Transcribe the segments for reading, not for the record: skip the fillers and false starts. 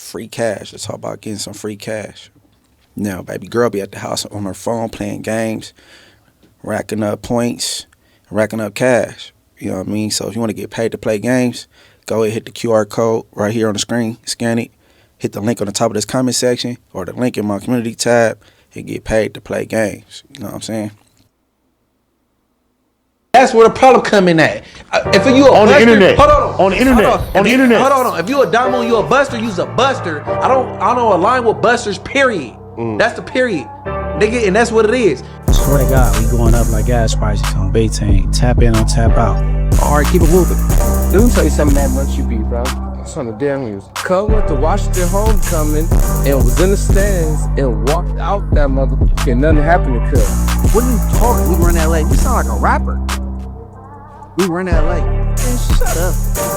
free cash. Let's talk about getting some free cash. Now, baby girl be at the house on her phone playing games, racking up points, racking up cash. You know what I mean? So if you want to get paid to play games, go ahead, hit the QR code right here on the screen, scan it, hit the link on the top of this comment section or the link in my community tab and get paid to play games. You know what I'm saying? That's where the problem coming at. If you on the internet, on the internet. Hold on. If you a damo, you a buster. You's a buster. I don't align with busters. Period. That's the period, nigga, and that's what it is. Swear to God, we going up like gas prices on Baytane. Tap in on tap out. All right, keep it moving. Let me tell you something that much you be, bro. It's on the damn news. Cub went to Washington homecoming and was in the stands and walked out that motherfucker and nothing happened to Cub. What are you talking? We were in LA. You sound like a rapper. We were in LA. Man, shut up.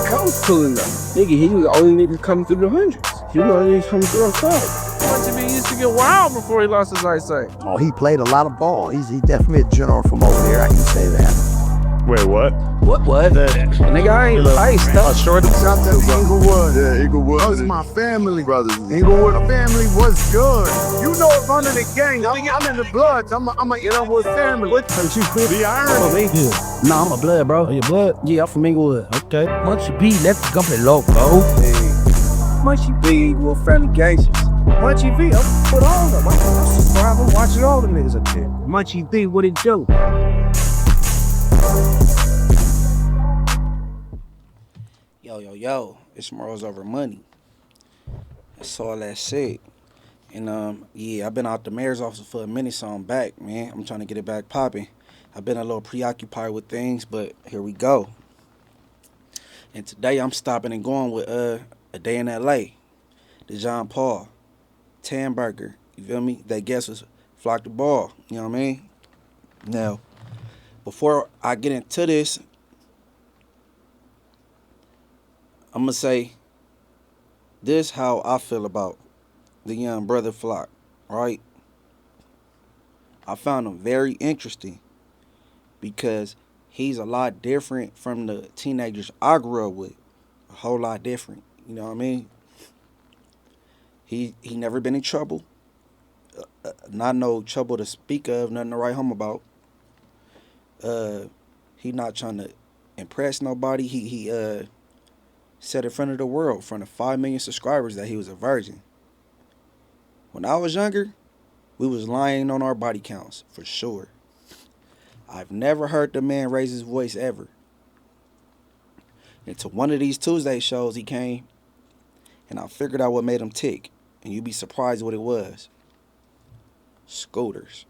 Cub was pulling up. Nigga, he was the only nigga coming through the hundreds. You know, he was coming through on Cub. He used to get wild before he lost his eyesight. Oh, he played a lot of ball. He definitely a general from over there, I can say that. Wait, what? What? Nigga, I ain't stuck. Short shot that Inglewood. Yeah, Inglewood. That was my family, brothers. Inglewood family was good. You know, if under the gang, I'm in the bloods. I'm a Inglewood family. What? You quit the irony? Yeah. Nah, I'm a blood, bro. Oh, your blood? Yeah, I'm from Inglewood. Okay. Munchy B left the company low, bro. Hey. Munchy B, we're friendly gangsters. Munchy B, I'm put on them. I'm subscribing, I'm watching all the niggas up there. Munchy B, what it do? Yo, it's Morals Over Money. That's all that shit. And yeah, I've been out the mayor's office for a minute, so I'm back, man. I'm trying to get it back popping. I've been a little preoccupied with things, but here we go. And today I'm stopping and going with A Day in LA, the John Paul, Tamburger, you feel me? That guest was Flocc2Ball, you know what I mean? Now, before I get into this, I'm going to say this how I feel about the young brother Flocc, right? I found him very interesting because he's a lot different from the teenagers I grew up with. A whole lot different, you know what I mean? He never been in trouble. Not no trouble to speak of, nothing to write home about. He not trying to impress nobody. He said in front of the world, in front of 5 million subscribers, that he was a virgin. When I was younger, we was lying on our body counts, for sure. I've never heard the man raise his voice ever. And to one of these Tuesday shows he came, and I figured out what made him tick, and you'd be surprised what it was. Scooters.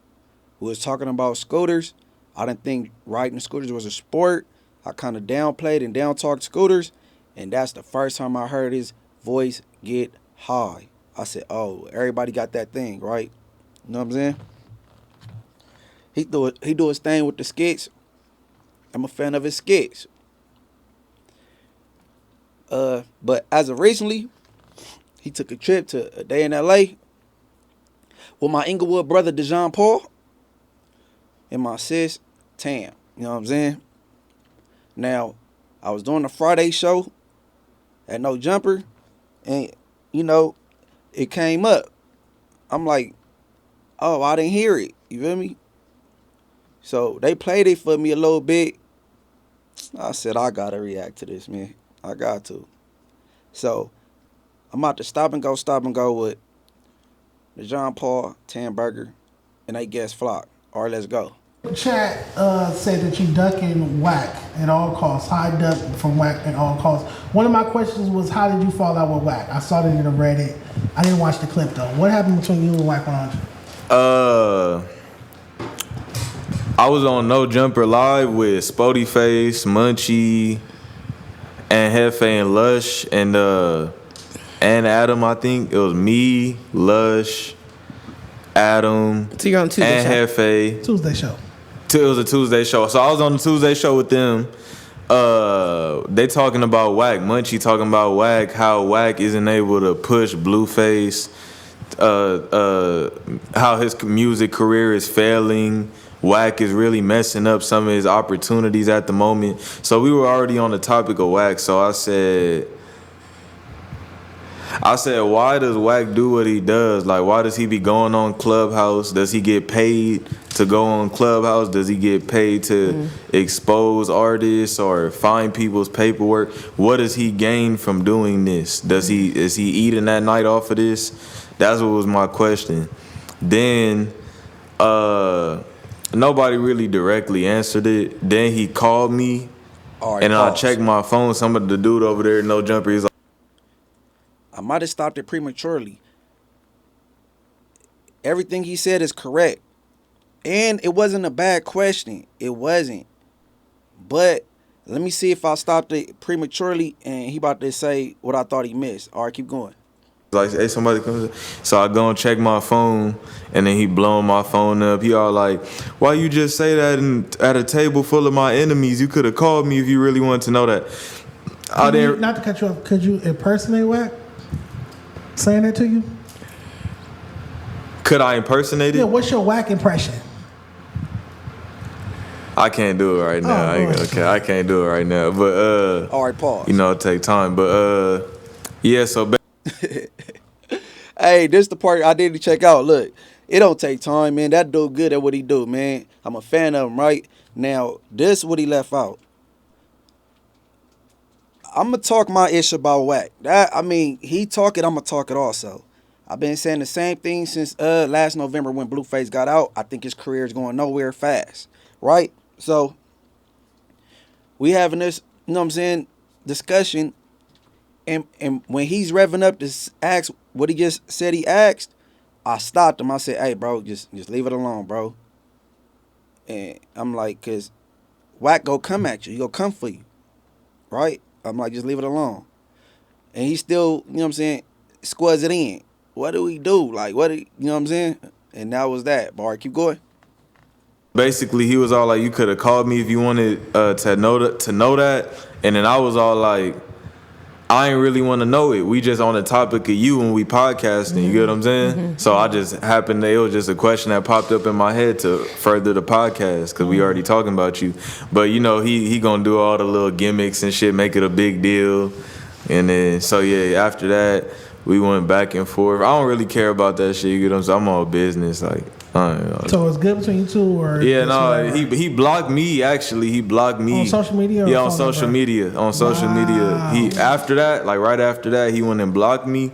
We was talking about scooters. I didn't think riding scooters was a sport. I kind of downplayed and down-talked scooters. And that's the first time I heard his voice get high. I said, oh, everybody got that thing, right? You know what I'm saying? He do his thing with the skits. I'm a fan of his skits. But as of recently, he took a trip to A Day in LA with my Inglewood brother, John Paul, and my sis, Tam. You know what I'm saying? Now, I was doing a Friday show at No Jumper, and, you know, it came up. I'm like, oh, I didn't hear it. You feel me? So they played it for me a little bit. I said, I got to react to this, man. I got to. So I'm about to stop and go with the John Paul, Tamburger, and they guess Flocc. All right, let's go. Chat said that you ducking Wack at all costs. High duck from Wack at all costs. One of my questions was, how did you fall out with Wack? I saw that in the Reddit. I didn't watch the clip though. What happened between you and Wack 100? I was on No Jumper Live with Spody Face, Munchie, and Hefe and Lush and Adam. I think it was me, Lush, Adam, So you're on Tuesday and Hefe. Tuesday show. It was a Tuesday show. So I was on the Tuesday show with them. They talking about Wack. Munchie talking about Wack, how Wack isn't able to push Blueface, how his music career is failing. Wack is really messing up some of his opportunities at the moment. So we were already on the topic of Wack. So I said I said, why does Wack do what he does? Like, why does he be going on Clubhouse? Does he get paid to go on Clubhouse? Does he get paid to expose artists or find people's paperwork? What does he gain from doing this? Is he eating that night off of this? That's what was my question. Then nobody really directly answered it. Then he called me, and I checked my phone. Some of the dude over there, No Jumper, he's like, I might have stopped it prematurely. Everything he said is correct. And it wasn't a bad question. It wasn't. But let me see if I stopped it prematurely and he about to say what I thought he missed. All right, keep going. like, hey, somebody comes. So I go and check my phone, and then he blowing my phone up. He all like, why you just say that at a table full of my enemies? You could have called me if you really wanted to know that. Not to cut you off, could you impersonate Wack? Saying that to you? Could I impersonate it? Yeah, what's your Wack impression? I can't do it right now. I can't do it right now. But all right, pause. You know, it take time. But yeah. So. Hey, this the part I didn't check out. Look, it don't take time, man. That dude good at what he do, man. I'm a fan of him, right? Now, this what he left out. I'm going to talk my ish about Wack. He talk it, I'm going to talk it also. I've been saying the same thing since last November when Blueface got out. I think his career is going nowhere fast, right? So, we having this, you know what I'm saying, discussion. And when he's revving up to ask what he just said he asked, I stopped him. I said, hey, bro, just leave it alone, bro. And I'm like, because Wack go come at you. He go come for you, right? I'm like, just leave it alone. And he still, you know what I'm saying, squares it in. What do we do? Like, you know what I'm saying? And that was that. Bar, keep going. Basically, he was all like, you could have called me if you wanted to know that. And then I was all like, I ain't really want to know it. We just on the topic of you when we podcasting. You get what I'm saying? So I just happened. It was just a question that popped up in my head to further the podcast because we already talking about you. But you know, he gonna do all the little gimmicks and shit, make it a big deal. And then so yeah, after that we went back and forth. I don't really care about that shit. You get what I'm saying? I'm all business like. I don't know. So it's good between you two, or yeah, no, he blocked me. Actually, he blocked me on social media. Yeah, on social media. On social media. He after that, like right after that, he went and blocked me.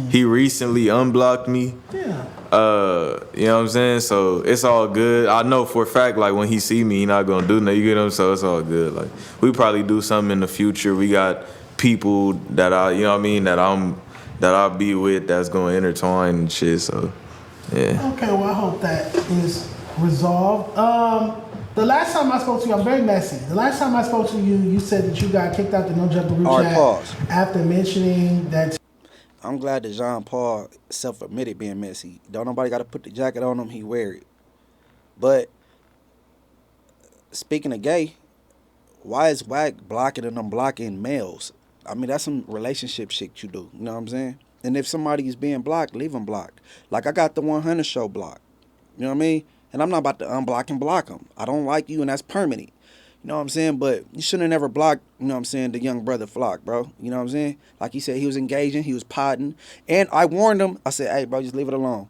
He recently unblocked me. Yeah. You know what I'm saying? So it's all good. I know for a fact, like when he see me, he not gonna do nothing. You get him? So it's all good. Like we probably do something in the future. We got people that you know what I mean, that I'll be with that's gonna intertwine and shit. So. Yeah. Okay, well, I hope that is resolved. The last time I spoke to you, I'm very messy. The last time I spoke to you, you said that you got kicked out the No Jumper group chat after mentioning that. I'm glad that Jean Paul self-admitted being messy. Don't nobody got to put the jacket on him. He wear it. But speaking of gay, why is Wack blocking and unblocking males? I mean, that's some relationship shit you do. You know what I'm saying? And if somebody is being blocked, leave them blocked. Like I got the 100 show blocked. You know what I mean? And I'm not about to unblock and block them. I don't like you and that's permanent. You know what I'm saying? But you shouldn't have never blocked, you know what I'm saying, the young brother Flocc, bro. You know what I'm saying? Like he said, he was engaging, he was potting. And I warned him. I said, hey, bro, just leave it alone.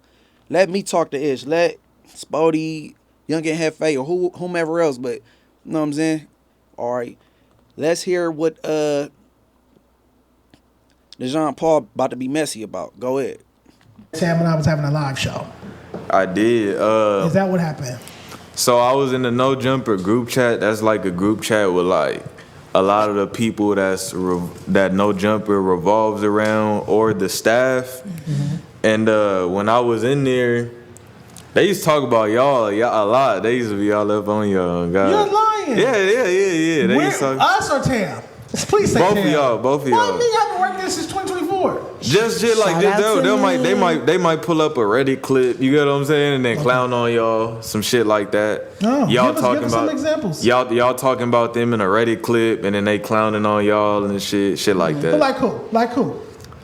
Let me talk to Ish. Let Spody, Young and Hefe, or whomever else. But, you know what I'm saying? All right. Let's hear what Jean Paul about to be messy about. Go ahead. Sam and I was having a live show. I did. Is that what happened? So I was in the No Jumper group chat. That's like a group chat with like a lot of the people that No Jumper revolves around, or the staff. Mm-hmm. And when I was in there, they used to talk about y'all a lot. They used to be all up on y'all. God. You're lying. Yeah. They used to talk. Us or Tam? Please say both Tam. Both of y'all. Why me? I've been working this since 2024. Just shit like this. They might pull up a Reddit clip. You get what I'm saying, and then clown on y'all, some shit like that. Oh, y'all give talking us about some examples. Y'all talking about them in a Reddit clip, and then they clowning on y'all and shit like that. But like who?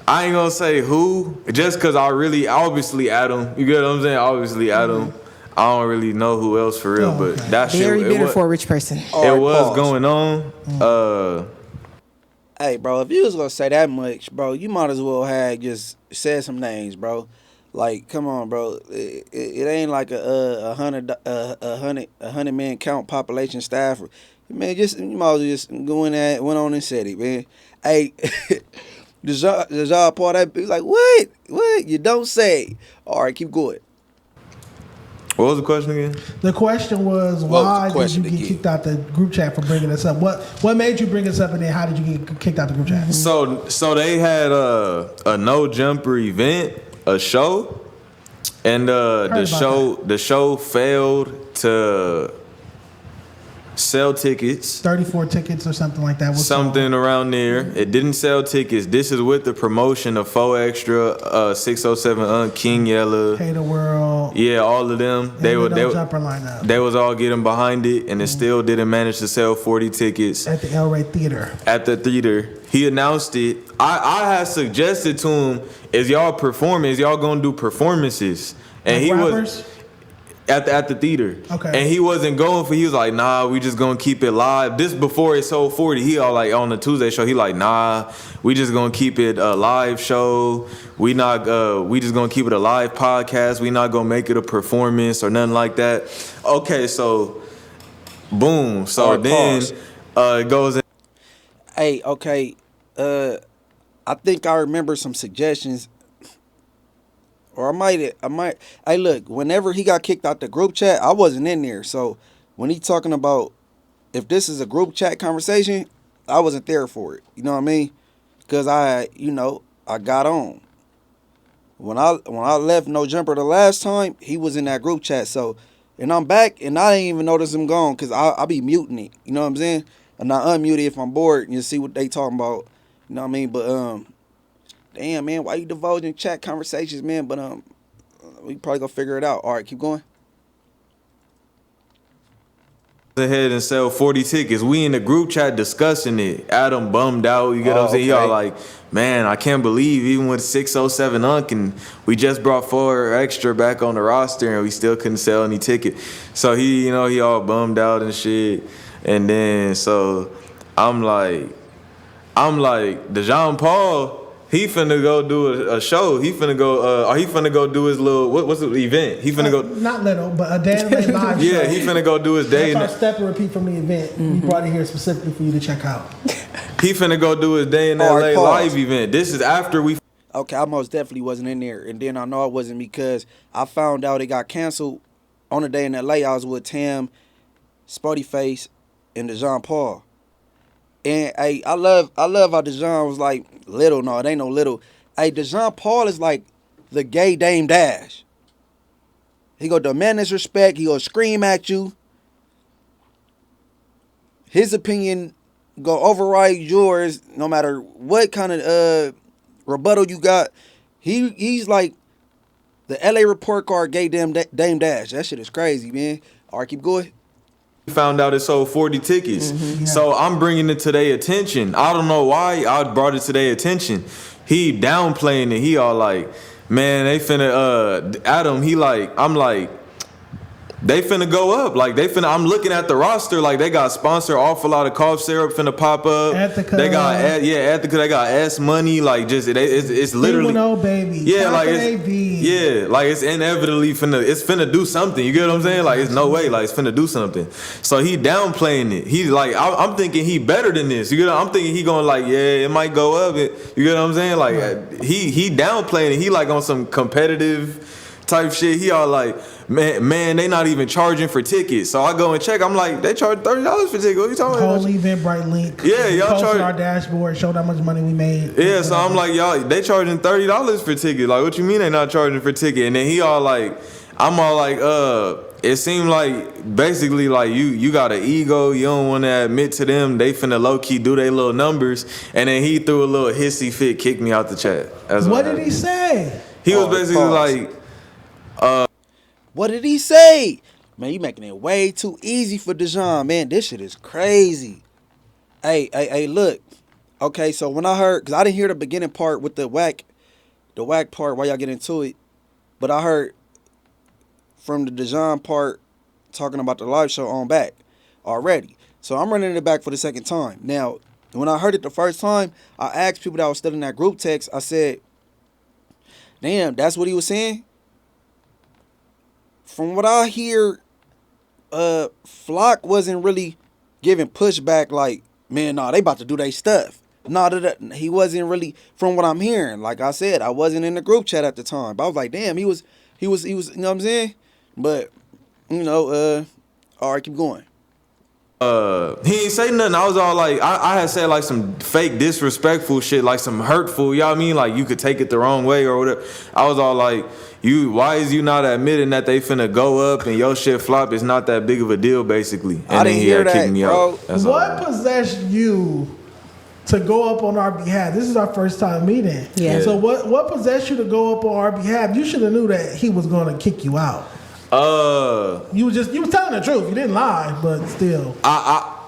I ain't gonna say who, just cause obviously Adam. You get what I'm saying? Obviously Adam. I don't really know who else for real, but that shit. Very bitter for a rich person. It was going on. Hey, bro, if you was gonna say that much, bro, you might as well have just said some names, bro. Like, come on, bro. It ain't like a hundred man count population staff. Man, just you might as well just go in there, went on and said it, man. Hey, the job part that be like, what? What? You don't say. All right, keep going. What was the question again? The question was, why did you get kicked out the group chat for bringing this up? What made you bring this up, and then how did you get kicked out the group chat? So they had a no jumper event, a show, and the show failed to sell tickets. 34 tickets or something like that. What's something around there. It didn't sell tickets. This is with the promotion of 4 Extra, 607 King Yella. Pay the World. Yeah, all of them. They was all getting behind it, and it still didn't manage to sell 40 tickets. At the El Rey Theater. At the theater. He announced it. I had suggested to him, is y'all gonna do performances? And like he rappers? was at the theater. Okay. And he wasn't going for, he was like, nah, we just gonna keep it live. This before it sold 40. He all like on the Tuesday show, he like, nah, we just gonna keep it a live show. We just gonna keep it a live podcast. We not gonna make it a performance or nothing like that. Okay, so boom. So then it goes in. Hey, okay. I think I remember some suggestions. Or I might. Hey, look, whenever he got kicked out the group chat, I wasn't in there. So when he talking about if this is a group chat conversation, I wasn't there for it. You know what I mean? Because I got on. When I left No Jumper the last time, he was in that group chat. So, and I'm back, and I didn't even notice him gone because I be muting it. You know what I'm saying? And I unmute it if I'm bored and you see what they talking about. You know what I mean? But damn, man, why you divulging chat conversations, man? But we probably gonna figure it out. All right, keep going. Ahead and sell 40 tickets. We in the group chat discussing it. Adam bummed out. You get what I'm saying? He all like, man, I can't believe even with 607 and we just brought 4 Extra back on the roster and we still couldn't sell any ticket. So he all bummed out and shit. And then so I'm like, DeJean Paul, he finna go do a show. He finna go do his little what's the event? He finna go not little, but a day in the live show. Yeah, he finna go do his day. That's our step and repeat from the event. We brought it here specifically for you to check out. He finna go do his day in LA live event. This is after we. Okay, I most definitely wasn't in there, and then I know I wasn't because I found out it got canceled on the day in LA. I was with Tam, Spotty Face, and DeJean Paul. And hey, I love how DeJean was like little. No, it ain't no little. Hey, DeJean Paul is like the gay Dame Dash. He go demand his respect. He go scream at you. His opinion go override yours no matter what kind of rebuttal you got. He's like the LA report card gay Dame Dash. That shit is crazy, man. All right, keep going. Found out it sold 40 tickets. Yeah. So I'm bringing it to their attention. I don't know why I brought it to their attention. He downplaying it. He all like, man, they finna, Adam, he like, I'm like, they finna go up. Like, I'm looking at the roster, like, they got sponsor awful lot of cough syrup finna pop up. Ethica. They got, Ethica, they got S Money, like, just, it's literally. Baby. Yeah, like, it's inevitably finna do something. You get what I'm saying? Like, it's no way, like, it's finna do something. So he downplaying it. He's like, I'm thinking he better than this. You get what I'm thinking he going like, yeah, it might go up. You get what I'm saying? Like, right. He downplaying it. He like on some competitive type shit. He all like, man, they not even charging for tickets. So I go and check. I'm like, they charge $30 for tickets. What you talking about? Whole Eventbrite link. Yeah, y'all charge our dashboard, showed how much money we made. Yeah, so I'm like, y'all, they charging $30 for tickets. Like, what you mean they not charging for ticket? And then he all like, I'm all like, it seemed like basically like you got an ego. You don't want to admit to them. They finna low key do their little numbers. And then he threw a little hissy fit, kicked me out the chat. What did he say? He was basically like, what did he say? Man, you making it way too easy for DeJean, man. This shit is crazy. Hey, look. Okay, so when I heard, because I didn't hear the beginning part with the Wack part while y'all get into it, but I heard from the DeJean part talking about the live show on back already. So I'm running it back for the second time. Now, When I heard it the first time, I asked people that was still in that group text, I said, damn, that's what he was saying? From what I hear, Flocc wasn't really giving pushback like, man, nah, they about to do their stuff. Nah, he wasn't really, from what I'm hearing. Like I said, I wasn't in the group chat at the time. But I was like, damn, he was, you know what I'm saying? But, all right, keep going. He ain't say nothing. I was all like, I had said like some fake disrespectful shit, like some hurtful, you know what I mean? Like you could take it the wrong way or whatever. I was all like, why is you not admitting that they finna go up and your shit flop? It's not that big of a deal, basically. And I didn't hear that, bro. What possessed you to go up on our behalf? This is our first time meeting. Yeah. So what possessed you to go up on our behalf? You should have knew that he was going to kick you out. You was telling the truth. You didn't lie, but still.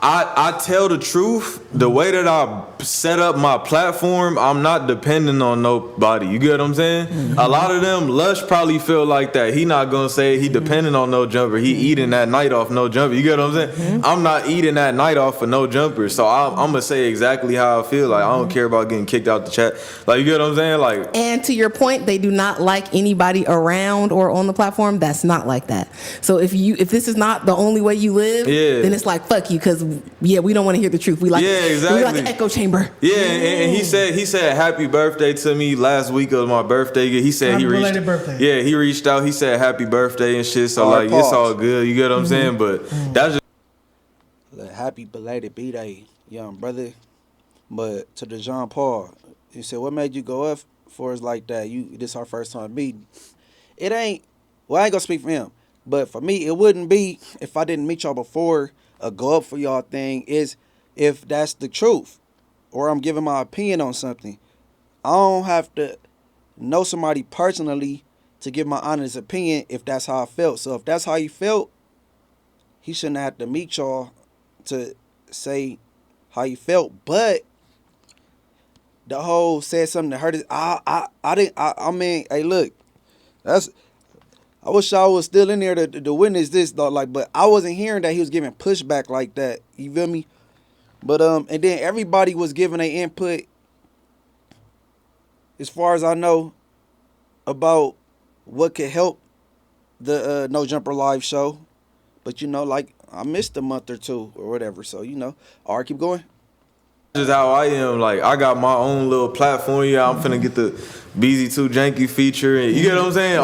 I tell the truth. The way that I set up my platform, I'm not depending on nobody. You get what I'm saying? Mm-hmm. A lot of them, Lush probably feel like that. He not gonna say he depending on no jumper. He eating that night off no jumper. You get what I'm saying? Mm-hmm. I'm not eating that night off for no jumper. So I'm gonna say exactly how I feel. Like I don't care about getting kicked out the chat. Like you get what I'm saying? Like. And to your point, they do not like anybody around or on the platform that's not like that. So if this is not the only way you live, then it's like fuck you, because we don't want to hear the truth. We like exactly. We like an echo chamber. Yeah, and he said happy birthday to me last week of my birthday. He said he reached. Birthday. Yeah, he reached out. He said happy birthday and shit. So like it's all good. You get what I'm saying? But that's just happy belated B-Day, young brother. But to the Jean Paul, he said, what made you go up for us like that? This our first time meeting. It ain't. Well, I ain't gonna speak for him, but for me, it wouldn't be if I didn't meet y'all before. A go up for y'all thing is if that's the truth, or I'm giving my opinion on something. I don't have to know somebody personally to give my honest opinion if that's how I felt. So if that's how he felt, he shouldn't have to meet y'all to say how he felt. But the whole said something that hurt his. I mean, hey, look, I wish I was still in there to witness this, though. Like, but I wasn't hearing that he was giving pushback like that. You feel me? But and then everybody was giving their input, as far as I know, about what could help the No Jumper Live show. But like I missed a month or two or whatever. So all right, keep going. Just how I am. Like I got my own little platform. Yeah, I'm finna get the BZ2 Janky feature, and you get what I'm saying?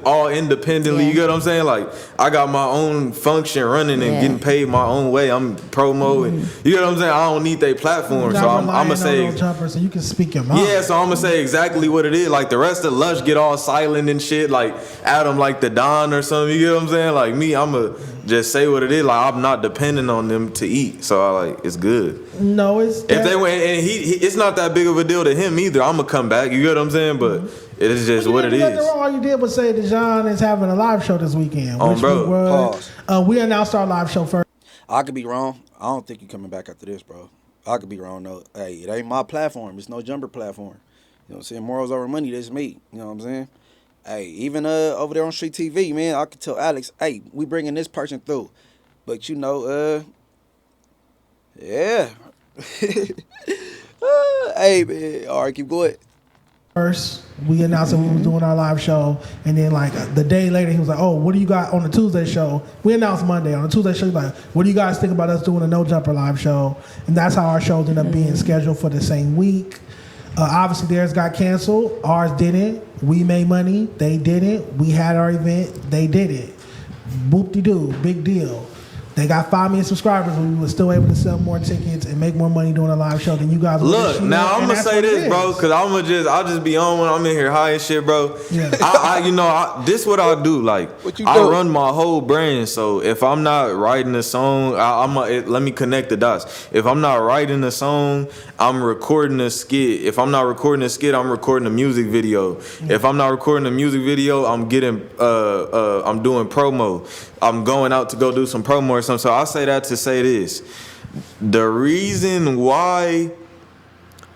All independently. You get what I'm saying? Like I got my own function running and getting paid my own way. I'm promoting. You get what I'm saying? I don't need their platform, so I'm gonna say. So you can speak your mind. Yeah, so I'm gonna say exactly what it is. Like the rest of Lush get all silent and shit. Like Adam, like the Don or something. You get what I'm saying? Like me, I'ma just say what it is. Like I'm not depending on them to eat, so it's good. No, it's. If they went and it's not that big of a deal to him either. I'm gonna come back. You get what I'm saying? But it is just what it is. All you did was say that John is having a live show this weekend. Bro. We announced our live show first. I could be wrong. I don't think you're coming back after this, bro. I could be wrong though. Hey, it ain't my platform. It's no jumper platform. You know what I'm saying? Morals over money. That's me. You know what I'm saying? Hey, even over there on Street TV, man, I could tell Alex, hey, we bringing this person through. But yeah. Hey, man. All right, keep going. First, we announced that we were doing our live show, and then like the day later, he was like, "Oh, what do you got on the Tuesday show?" We announced Monday. On the Tuesday show, he's like, "What do you guys think about us doing a No Jumper live show?" And that's how our shows ended up being scheduled for the same week. Obviously, theirs got canceled. Ours didn't. We made money. They didn't. We had our event. They did it. Boop-de-doo. Big deal. They got 5 million subscribers, and we were still able to sell more tickets and make more money doing a live show than you guys. Look, now I'm gonna say this, bro, because I'll just be on when I'm in here high and shit, bro. Yeah. This what I do. Like, I run my whole brain. So if I'm not writing a song, let me connect the dots. If I'm not writing a song, I'm recording a skit. If I'm not recording a skit, I'm recording a music video. If I'm not recording a music video, I'm doing promo. I'm going out to go do some promo or something. So I say that to say this. The reason why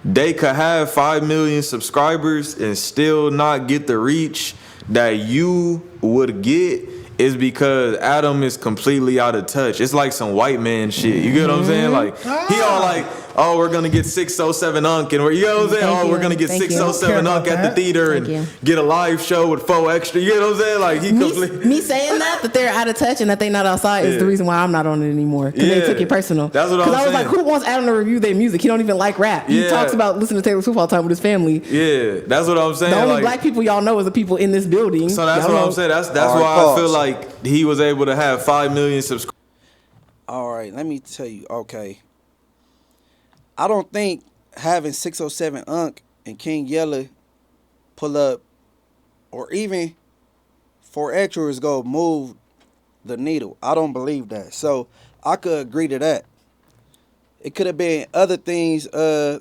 they could have 5 million subscribers and still not get the reach that you would get is because Adam is completely out of touch. It's like some white man shit. You get what I'm saying? Like he all like, oh, we're gonna get 607 Unk, and you know what I'm saying? Thank Oh, you. we're gonna get Thank you. 607 Care Unk about at the that. theater Thank and you. get a live show with 4 extra. You know what I'm saying? Like he completely. Me saying that they're out of touch and that they not outside is the reason why I'm not on it anymore. Because they took it personal. That's what I'm saying. Because I was like, who wants Adam to review their music? He don't even like rap. He talks about listening to Taylor Swift all the time with his family. Yeah, that's what I'm saying. The only like, black people y'all know is the people in this building. So that's Y'all what know. I'm saying. That's All why right, I feel pause. like he was able to have 5 million subscribers. All right, let me tell you. Okay, I don't think having 607 Unk and King Yella pull up, or even 4 extra is gonna move the needle. I don't believe that. So I could agree to that. It could have been other things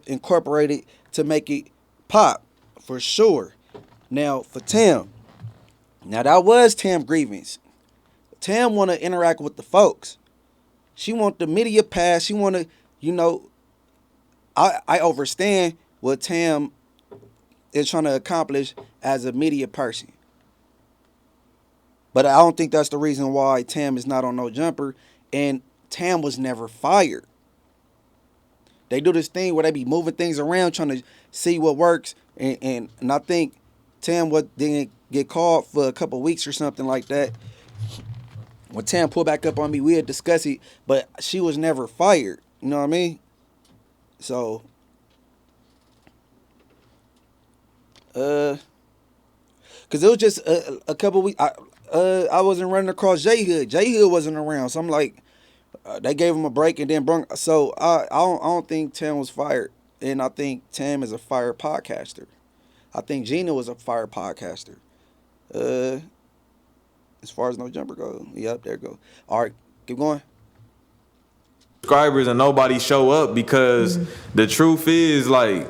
incorporated to make it pop, for sure. Now for Tam, now that was Tam grievance. Tam want to interact with the folks. She want the media pass. She want to, you know, I understand what Tam is trying to accomplish as a media person. But I don't think that's the reason why Tam is not on No Jumper. And Tam was never fired. They do this thing where they be moving things around trying to see what works. And I think Tam didn't get called for a couple weeks or something like that. When Tam pulled back up on me, we had discussed it, but she was never fired. You know what I mean? So, cause it was just a couple weeks. I wasn't running across J Hood. J Hood wasn't around, so I'm like, they gave him a break and then brung. So I don't think Tam was fired, and I think Tam is a fire podcaster. I think Gina was a fire podcaster. As far as No Jumper goes, yep, there go. All right, keep going. Subscribers and nobody show up because the truth is, like,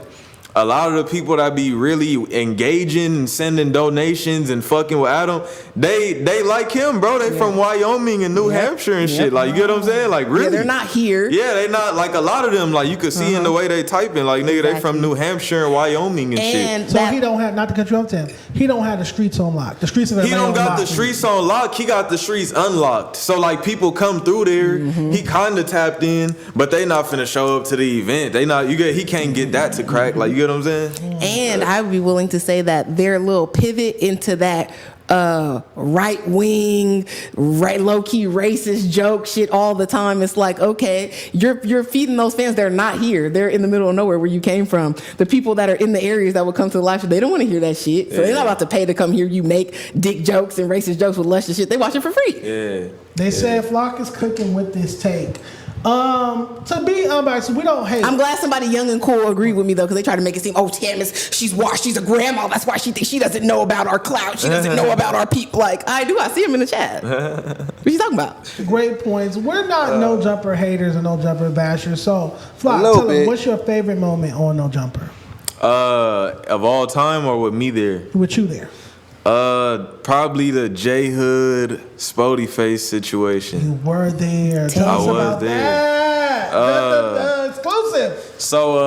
a lot of the people that be really engaging and sending donations and fucking with Adam, they like him, bro. They from Wyoming and New Hampshire and shit. Like, you get what I'm saying? Like, really? Yeah, they're not here. Yeah, they not, like, a lot of them, like, you could see in the way they typing, like, nigga, they from New Hampshire and Wyoming and shit. So he don't have, not to cut you off, Tim, he don't have the streets on lock. The streets of He Atlanta don't got on the lock. streets on lock. He got the streets unlocked. So like people come through there. He kind of tapped in, but they not finna show up to the event. They not. He can't get that to crack. Like, you get what I'm saying? And I would be willing to say that their little pivot into that right wing, low key racist joke shit all the time. It's like, okay, you're feeding those fans. They're not here. They're in the middle of nowhere where you came from. The people that are in the areas that would come to the live show, they don't want to hear that shit. So they're not about to pay to come hear you make dick jokes and racist jokes with luscious shit. They watch it for free. Yeah. They said Flocc is cooking with this take. To be unbiased, we don't hate. I'm glad somebody young and cool agreed with me though, because they try to make it seem, oh, Tam she's washed, she's a grandma. That's why she thinks she doesn't know about our clout. She doesn't know about our people. Like, I do. I see him in the chat. What you talking about? Great points. We're not No Jumper haters and No Jumper bashers. So, Flocc, little tell them, bit. what's your favorite moment on No Jumper? Of all time or with me there? With you there. Probably the J Hood Spody Face situation. You were there. Tell us I was about there. that. The exclusive. So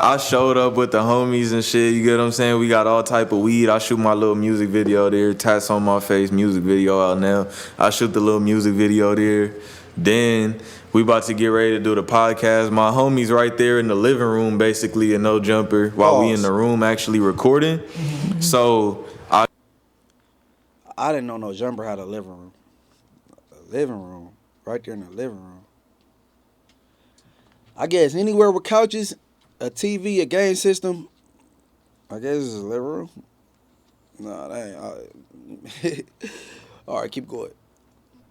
I showed up with the homies and shit. You get what I'm saying? We got all type of weed. I shoot my little music video there. Tats on my face. Music video out now. I shoot the little music video there. Then we about to get ready to do the podcast. My homies right there in the living room, basically, in No Jumper, while we in the room actually recording. So I didn't know No Jumper had a living room. A living room. Right there in the living room. I guess anywhere with couches, a TV, a game system, I guess it's a living room. No, that ain't. All right, keep going.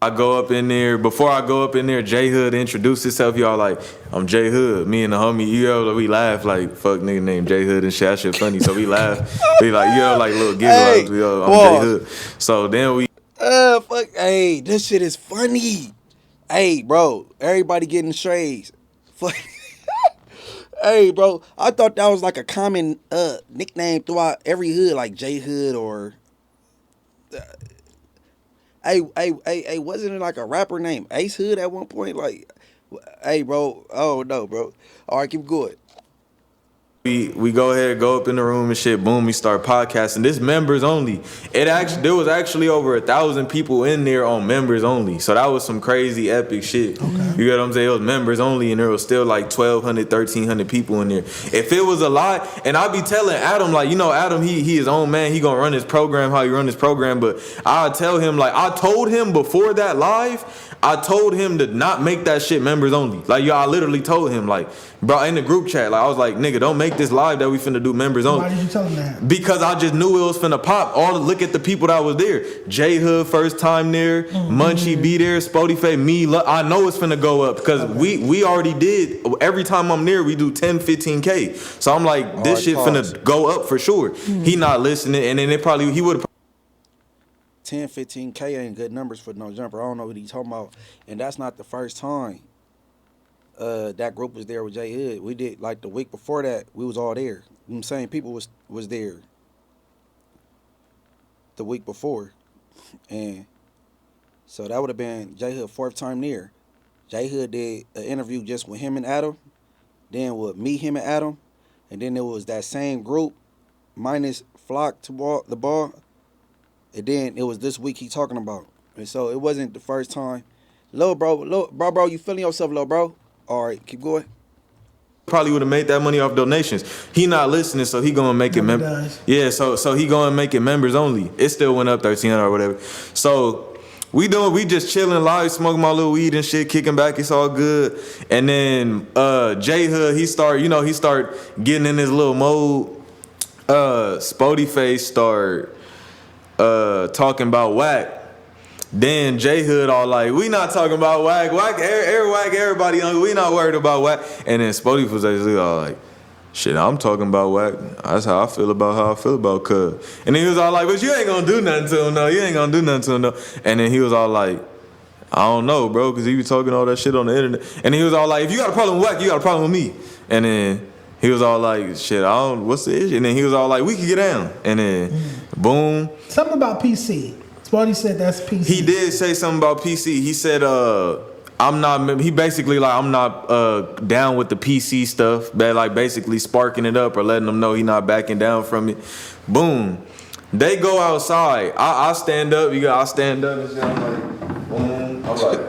I go up in there. Before I go up in there, J Hood introduced himself. Y'all like, I'm J Hood. Me and the homie, you know, we laugh like, fuck nigga named J Hood and shit. That shit funny. So we laugh. We like, you know, like little giggles. Hey, I'm J Hood. So then we. Fuck. Hey, this shit is funny. Hey, bro, everybody getting strays. Fuck. Hey, bro, I thought that was like a common nickname throughout every hood, like J Hood or. Hey, wasn't it like a rapper named Ace Hood at one point? Like, hey, bro. Oh, no, bro. All right, keep going. We go ahead, go up in the room and shit. Boom, we start podcasting. This members only. There was actually over 1,000 people in there on members only. So that was some crazy epic shit. Okay. You get what I'm saying? It was members only, and there was still like 1,200, 1,300 people in there. If it was a lot, and I be telling Adam, like, you know, Adam, he his own man. He gonna run his program how he run his program. But I tell him, like, I told him before that live, I told him to not make that shit members only. Like, yo, I literally told him, like, bro, in the group chat, like, I was like, nigga, don't make this live that we finna do members only. Why did you tell him that? Because I just knew it was finna pop. Look at the people that was there. J Hood first time there, Munchie be there, Spotify, me. I know it's finna go up because we already did. Every time I'm there, we do 10, 15K. So I'm like, this shit finna go up for sure. He not listening, and then he would have. 10, 15K ain't good numbers for no jumper. I don't know what he's talking about. And that's not the first time that group was there with J Hood. We did, like, the week before that, we was all there. You know what I'm saying? People was there the week before. And so that would have been J Hood 4th time there. J Hood did an interview just with him and Adam. Then with me, him, and Adam. And then there was that same group minus Flocc2Ball. And then it was this week he talking about. And so it wasn't the first time. Bro, you feeling yourself, bro? All right, keep going. Probably would have made that money off donations. He not listening, so he gonna make it members. Yeah, so he gonna make it members only. It still went up 1,300 or whatever. So we just chilling live, smoking my little weed and shit, kicking back. It's all good. And then J Hood, he start getting in his little mode. Spotify start talking about Wack. Then J Hood all like, we not talking about Wack. Wack, everybody, we not worried about Wack. And then Spotify was all like, shit, I'm talking about Wack. That's how I feel about Cuz. And then he was all like, but you ain't gonna do nothing to him, though. You ain't gonna do nothing to him, though. And then he was all like, I don't know, bro, because he was talking all that shit on the internet. And he was all like, if you got a problem with Wack, you got a problem with me. And then he was all like, shit, what's the issue? And then he was all like, we can get down. And then, boom. Something about PC. Spotty said that's PC. He did say something about PC. He said, I'm not down with the PC stuff. That, like, basically sparking it up or letting them know he not backing down from it. Boom. They go outside. I stand up. I stand up and shit. I'm like, boom. I'm like,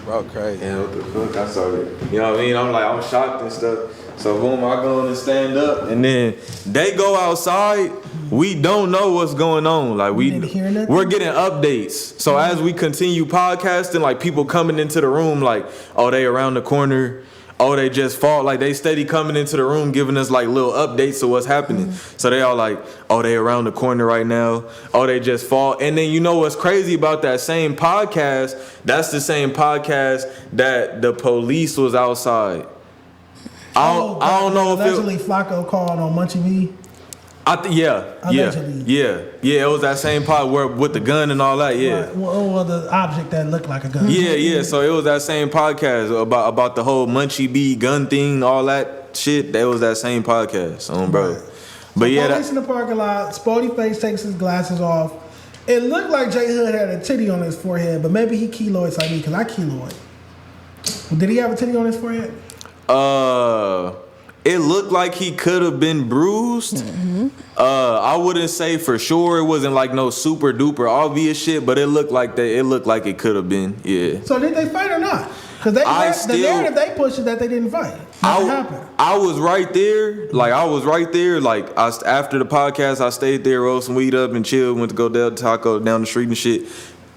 bro, crazy. Yeah, what the fuck? I saw it. You know what I mean? I'm like, I'm shocked and stuff. So boom, I go in and stand up, and then they go outside. We don't know what's going on. Like we're getting updates. So as we continue podcasting, like people coming into the room, like, oh, they around the corner. Oh, they just fought. Like they steady coming into the room, giving us like little updates of what's happening. So they all like, oh, they around the corner right now. Oh, they just fought. And then you know what's crazy about that same podcast? That's the same podcast that the police was outside. I don't know if allegedly Flocco called on Munchie V. Yeah. It was that same pod where with the gun and all that. Yeah. Right. Well, the object that looked like a gun. Yeah. So it was that same podcast about the whole Munchie B gun thing, all that shit. That was that same podcast, bro. Right. But yeah, police in the parking lot. Sporty Face takes his glasses off. It looked like J Hood had a titty on his forehead, but maybe he keloids like me because I keloid. Did he have a titty on his forehead? It looked like he could have been bruised. Mm-hmm. I wouldn't say for sure. It wasn't like no super duper obvious shit, but it looked like that. It looked like it could have been. Yeah. So did they fight or not? Because the narrative they pushed is that they didn't fight. Nothing happened. I was right there. After the podcast, I stayed there, rolled some weed up and chilled. Went to go down taco down the street and shit.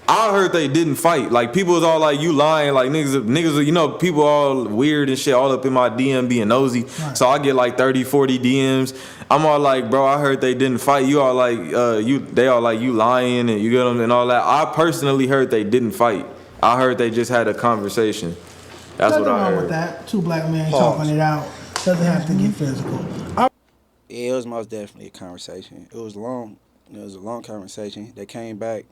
I heard they didn't fight. Like, people was all like, you lying. Like, niggas, you know, people all weird and shit, all up in my DM being nosy. Right. So I get like 30, 40 DMs. I'm all like, bro, I heard they didn't fight. You all like, they all like, you lying and you get them and all that. I personally heard they didn't fight. I heard they just had a conversation. That's Nothing what I heard. Nothing wrong with that. Two black men talking it out. Doesn't have to get physical. Yeah, it was most definitely a conversation. It was long. It was a long conversation. They came back.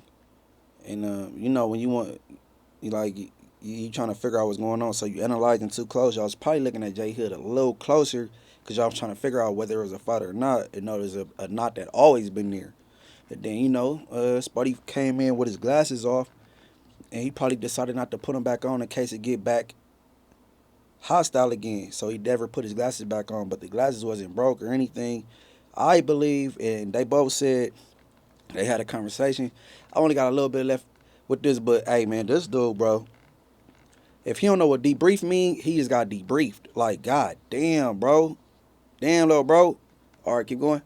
And, you know, when you trying to figure out what's going on, so you analyzing too close. Y'all was probably looking at J Hood a little closer because y'all was trying to figure out whether it was a fight or not. And know there's a knot that always been there. And then, you know, Spuddy came in with his glasses off, and he probably decided not to put them back on in case it get back hostile again. So he never put his glasses back on, but the glasses wasn't broke or anything. I believe, and they both said they had a conversation. I only got a little bit left with this, but hey, man, this dude, bro, if he don't know what debrief mean, he just got debriefed. Like, god damn, bro. Damn, little bro. All right, keep going.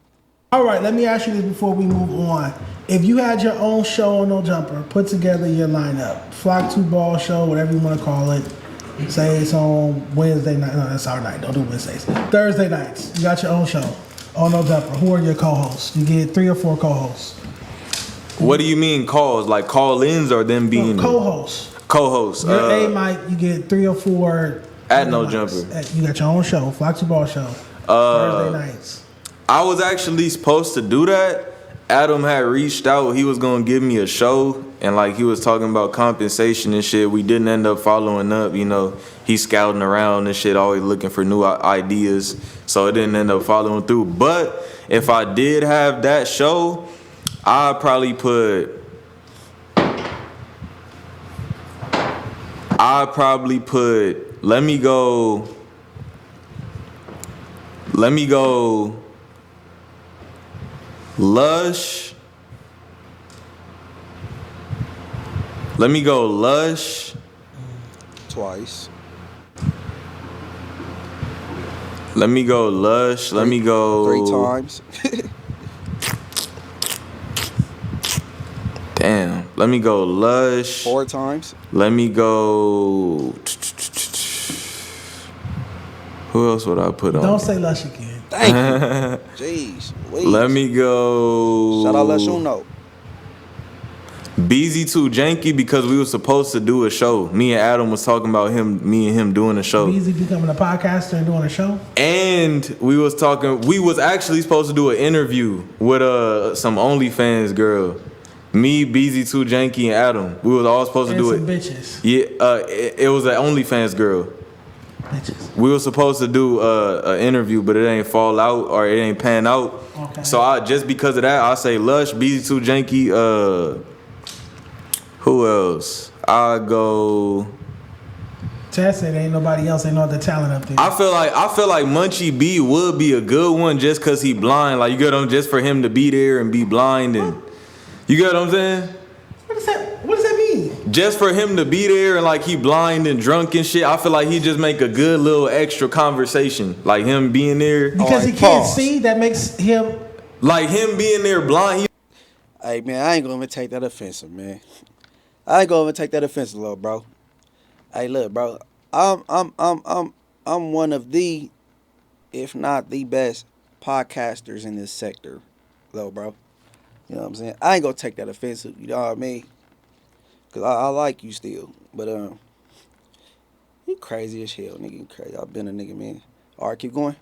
All right, let me ask you this before we move on. If you had your own show on No Jumper, put together your lineup, Flocc2Ball show, whatever you want to call it. Say it's on Wednesday night. No, that's our night. Don't do Wednesdays. Thursday nights. You got your own show on No Jumper. Who are your co-hosts? You get 3 or 4 co-hosts. What do you mean calls? Like call-ins or them being co-hosts? Co-hosts. Your A mic, you get 3 or 4 at No Jumper. You got your own show, Flocc2Ball show. Thursday nights. I was actually supposed to do that. Adam had reached out. He was gonna give me a show, and like he was talking about compensation and shit. We didn't end up following up. You know, he's scouting around and shit, always looking for new ideas. So it didn't end up following through. But if I did have that show, I'd probably put. Let me go. Lush. Let me go Lush. Twice. Let me go Lush. Let me go 3 times. Damn. Let me go Lush. 4 times. Let me go. Who else would I put on? Don't say Lush again. Thank you. Jeez. Please. Let me go. Shout out Lush Uno. BZ2 Janky, because we were supposed to do a show. Me and Adam was talking about me and him doing a show. BZ becoming a podcaster and doing a show? And we was actually supposed to do an interview with some OnlyFans girl. Me, BZ2 Janky, and Adam. We was all supposed to do it. Bitches. Yeah, it was an OnlyFans girl. Bitches. We were supposed to do an interview, but it ain't fall out or it ain't pan out. Okay. So just because of that, I say Lush, BZ2 Janky, who else? I go. Chad said ain't nobody else, ain't no other talent up there. I feel like Munchie B would be a good one just cause he blind. Like you get him just for him to be there and be blind and you get what I'm saying? What does that mean? Just for him to be there and like he blind and drunk and shit, I feel like he just make a good little extra conversation. Like him being there. Because he can't see, that makes him. Like him being there blind. Hey man, I ain't gonna even take that offensive, man. I ain't gonna even take that offensive, little bro. Hey, look, bro. I'm one of the, if not the best, podcasters in this sector, little bro. You know what I'm saying? I ain't gonna take that offensive. You know what I mean? Cause I like you still, but you crazy as hell, nigga. You crazy. I've been a nigga, man. All right, keep going.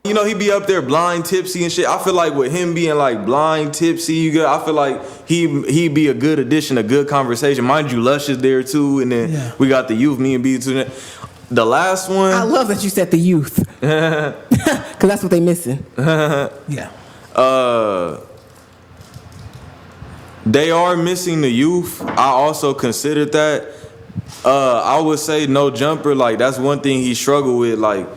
You know, he be up there blind, tipsy and shit. I feel like with him being like blind, tipsy, I feel like he'd be a good addition, a good conversation. Mind you, Lush is there too, and then we got the youth, me and B2. The last one. I love that you said the youth. Cause that's what they missing. Yeah. They are missing the youth. I also considered that. I would say No Jumper, like that's one thing he struggled with, like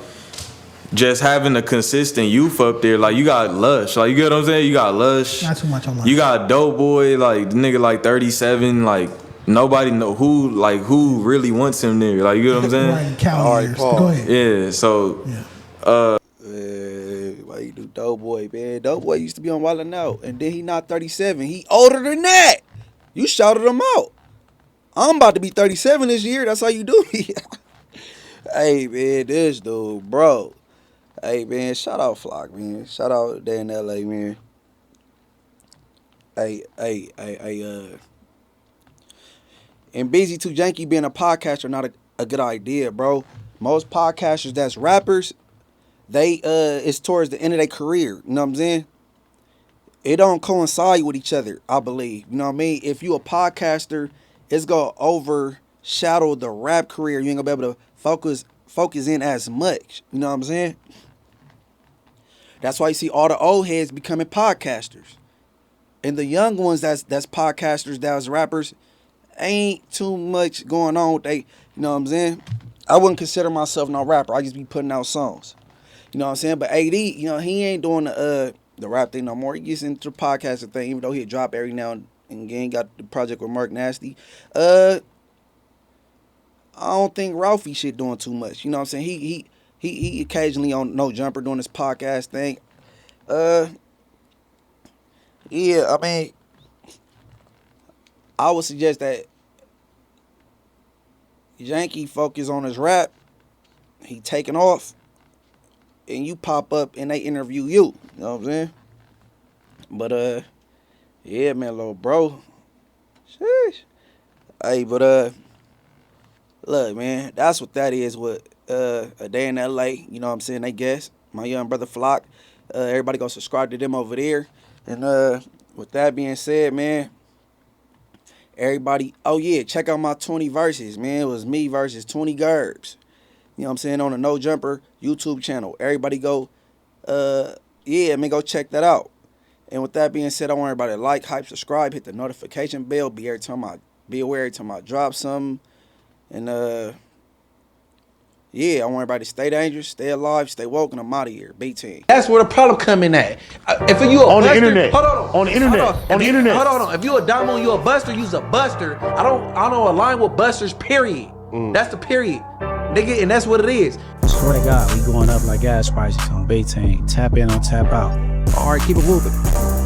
just having a consistent youth up there. Like you got Lush, like you get what I'm saying? You got Lush. Not too much on Lush. You got Doughboy, like the nigga like 37, like nobody know who really wants him there. Like you get what I'm saying? Right, All right, Paul. Go ahead. Yeah, so why you do Doughboy, man? Doughboy used to be on Wild 'N Out, and then he not 37. He older than that. You shouted him out. I'm about to be 37 this year. That's how you do me. Hey, man, this dude, bro. Hey, man, shout out Flocc, man. Shout out there in L.A., man. Hey, and BZ2 Janky being a podcaster not a good idea, bro. Most podcasters that's rappers, they it's towards the end of their career. You know what I'm saying? It don't coincide with each other, I believe. You know what I mean? If you a podcaster, it's gonna overshadow the rap career. You ain't gonna be able to focus in as much. You know what I'm saying? That's why you see all the old heads becoming podcasters. And the young ones that's podcasters, that's rappers, ain't too much going on with they, you know what I'm saying? I wouldn't consider myself no rapper. I just be putting out songs. You know what I'm saying? But AD, you know, he ain't doing the rap thing no more. He gets into the podcasting thing, even though he'll drop every now and again. Got the project with Mark Nasty. I don't think Ralphie shit doing too much. You know what I'm saying? He occasionally on No Jumper doing this podcast thing. Yeah, I mean, I would suggest that Yankee focus on his rap. He taking off, and you pop up and they interview you. You know what I'm saying? But yeah, man, little bro. Sheesh. Hey, but look, man, that's what that is with A Day in LA. You know what I'm saying? They guess my young brother Flocc. Everybody go subscribe to them over there. And with that being said, man, everybody, oh yeah, check out my 20 verses, man. It was me versus 20 Gerbs. You know what I'm saying? On the No Jumper YouTube channel. Everybody go, yeah, man, go check that out. And with that being said, I want everybody to like, hype, subscribe, hit the notification bell, be aware every time I drop something. And yeah, I want everybody to stay dangerous, stay alive, stay woke, and I'm out of here. B-Team. That's where the problem come in at. If you a On the buster, internet. hold on. On the internet. On the internet. Hold on. If you a damo and you a buster, you's a buster. I don't align with busters, period. That's the period. Nigga, and that's what it is. Swear to God, we going up like gas prices on Baytang. Tap in on tap out. All right, keep it moving.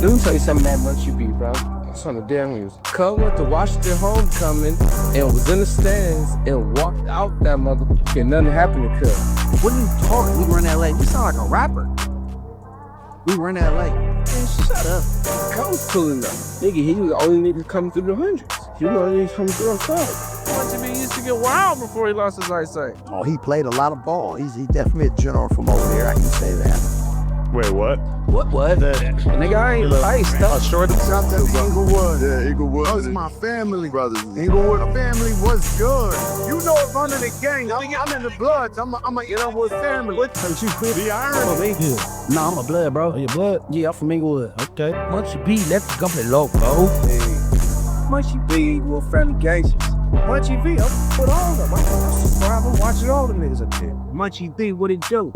Let me tell you something that much you be, bro. That's on the damn news. Cub went to Washington homecoming and was in the stands and walked out that motherfucker and nothing happened to Cub. What are you talking? We run LA. You sound like a rapper. We run LA. Man, shut up. Cub was pulling up. Nigga, he was the only nigga coming through the hundreds. He was the only nigga coming through on Cub. He used to get wild before he lost his eyesight. Oh, he played a lot of ball. He definitely a general from over there. I can say that. Wait, what? What? Nigga, I ain't stuck. Short Shout out to Inglewood. Yeah, Inglewood. That was my family, brothers. Inglewood family was good. You know, if I'm in the gang, I'm in the bloods. I'm a Inglewood family. What you quit the iron? Yeah. Nah, I'm a blood, bro. Oh, your blood? Yeah, I'm from Inglewood. Okay. Munchy B, let's confrontate bro. Hey. Munchy B, we're friendly gangsters. Munchy B, I'm put all of them. I'm subscribing, watching all the niggas up there. Munchy B, what it do?